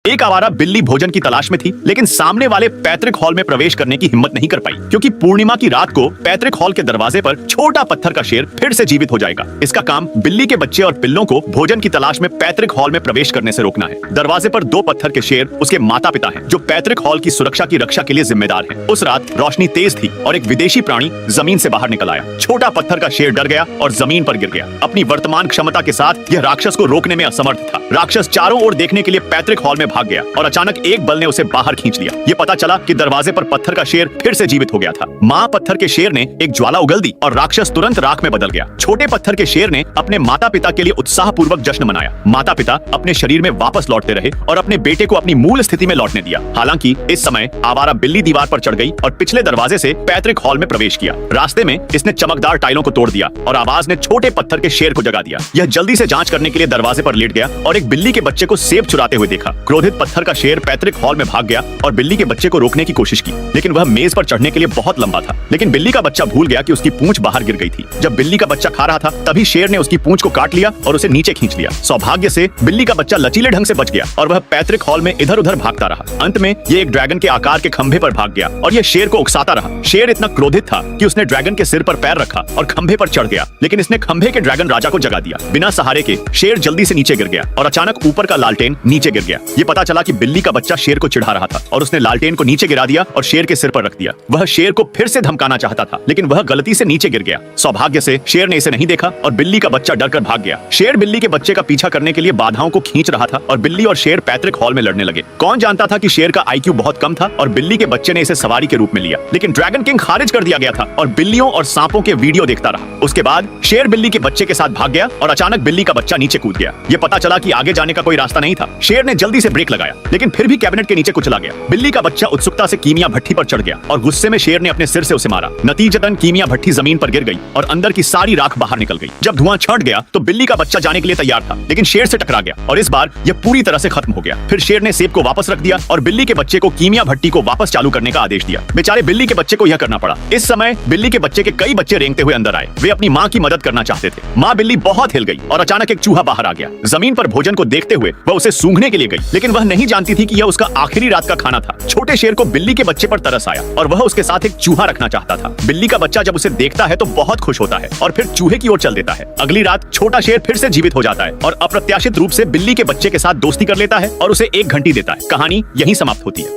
एक आवारा बिल्ली भोजन की तलाश में थी, लेकिन सामने वाले पैतृक हॉल में प्रवेश करने की हिम्मत नहीं कर पाई, क्योंकि पूर्णिमा की रात को पैतृक हॉल के दरवाजे पर छोटा पत्थर का शेर फिर से जीवित हो जाएगा। इसका काम बिल्ली के बच्चे और पिल्लों को भोजन की तलाश में पैतृक हॉल में प्रवेश करने से रोकना है। दरवाजे पर दो पत्थर के शेर उसके माता पिता हैं, जो पैतृक हॉल की सुरक्षा की रक्षा के लिए जिम्मेदार हैं। उस रात रोशनी तेज थी और एक विदेशी प्राणी जमीन से बाहर निकल आया। छोटा पत्थर का शेर डर गया और जमीन पर गिर गया। अपनी वर्तमान क्षमता के साथ यह राक्षस को रोकने में असमर्थ था। राक्षस चारों ओर देखने के लिए पैतृक हॉल में भाग गया और अचानक एक बल ने उसे बाहर खींच लिया। ये पता चला कि दरवाजे पर पत्थर का शेर फिर से जीवित हो गया था। मां पत्थर के शेर ने एक ज्वाला उगल दी और राक्षस तुरंत राख में बदल गया। छोटे पत्थर के शेर ने अपने माता पिता के लिए उत्साहपूर्वक जश्न मनाया। माता पिता अपने शरीर में वापस लौटते रहे और अपने बेटे को अपनी मूल स्थिति में लौटने दिया। हालांकि इस समय आवारा बिल्ली दीवार पर चढ़ गई और पिछले दरवाजे से पैतृक हॉल में प्रवेश किया। रास्ते में इसने चमकदार टाइलों को तोड़ दिया और आवाज ने छोटे पत्थर के शेर को जगा दिया। यह जल्दी से जांच करने के लिए दरवाजे पर लेट गया और एक बिल्ली के बच्चे को सेब चुराते हुए देखा। क्रोधित पत्थर का शेर पैतृक हॉल में भाग गया और बिल्ली के बच्चे को रोकने की कोशिश की, लेकिन वह मेज पर चढ़ने के लिए बहुत लंबा था। लेकिन बिल्ली का बच्चा भूल गया कि उसकी पूंछ बाहर गिर गई थी। जब बिल्ली का बच्चा खा रहा था, तभी शेर ने उसकी पूंछ को काट लिया और उसे नीचे खींच लिया। सौभाग्य से बिल्ली का बच्चा लचीले ढंग से बच गया और वह पैतृक हॉल में इधर उधर भागता रहा। अंत में ये एक ड्रैगन के आकार के खंभे पर भाग गया और यह शेर को उकसाता रहा। शेर इतना क्रोधित था कि उसने ड्रैगन के सिर पर पैर रखा और खंभे पर चढ़ गया, लेकिन इसने खंभे के ड्रैगन राजा को जगा दिया। बिना सहारे के शेर जल्दी से नीचे गिर गया और अचानक ऊपर का लालटेन नीचे गिर गया। ये पता चला कि बिल्ली का बच्चा शेर को चिढ़ा रहा था और उसने लालटेन को नीचे गिरा दिया और शेर के सिर पर रख दिया। वह शेर को फिर से धमकाना चाहता था, लेकिन वह गलती से नीचे गिर गया। सौभाग्य से शेर ने इसे नहीं देखा और बिल्ली का बच्चा डरकर भाग गया। शेर बिल्ली के बच्चे का पीछा करने के लिए बाधाओं को खींच रहा था और बिल्ली और शेर पैतृक हॉल में लड़ने लगे। कौन जानता था कि शेर का IQ बहुत कम था और बिल्ली के बच्चे ने इसे सवारी के रूप में लिया। लेकिन ड्रैगन किंग खारिज कर दिया गया था और बिल्लियों और सांपों के वीडियो देखता रहा। उसके बाद शेर बिल्ली के बच्चे के साथ भाग गया और अचानक बिल्ली का बच्चा नीचे कूद गया। ये पता चला कि आगे जाने का कोई रास्ता नहीं था। शेर ने जल्दी से ब्रेक लगाया, लेकिन फिर भी कैबिनेट के नीचे कुचला गया। बिल्ली का बच्चा उत्सुकता से कीमिया भट्टी पर चढ़ गया और गुस्से में शेर ने अपने सिर से उसे मारा। नतीजतन कीमिया भट्टी जमीन पर गिर गई और अंदर की सारी राख बाहर निकल गई। जब धुआं छट गया तो बिल्ली का बच्चा जाने के लिए तैयार था, लेकिन शेर से टकरा गया और इस बार यह पूरी तरह से खत्म हो गया। फिर शेर ने सेब को वापस रख दिया और बिल्ली के बच्चे को कीमिया भट्टी को वापस चालू करने का आदेश दिया। बेचारे बिल्ली के बच्चे को यह करना पड़ा। इस समय बिल्ली के बच्चे के कई बच्चे रेंगते हुए अंदर आए। वे अपनी माँ की मदद करना चाहते थे। माँ बिल्ली बहुत हिल गई और अचानक एक चूहा बाहर आ गया। जमीन पर भोजन को देखते हुए वह उसे सूंघने के लिए गई, लेकिन वह नहीं जानती थी कि यह उसका आखिरी रात का खाना था। छोटे शेर को बिल्ली के बच्चे पर तरस आया और वह उसके साथ एक चूहा रखना चाहता था। बिल्ली का बच्चा जब उसे देखता है तो बहुत खुश होता है और फिर चूहे की ओर चल देता है। अगली रात छोटा शेर फिर से जीवित हो जाता है और अप्रत्याशित रूप से बिल्ली के बच्चे के साथ दोस्ती कर लेता है और उसे एक घंटी देता है। कहानी यहीं समाप्त होती है।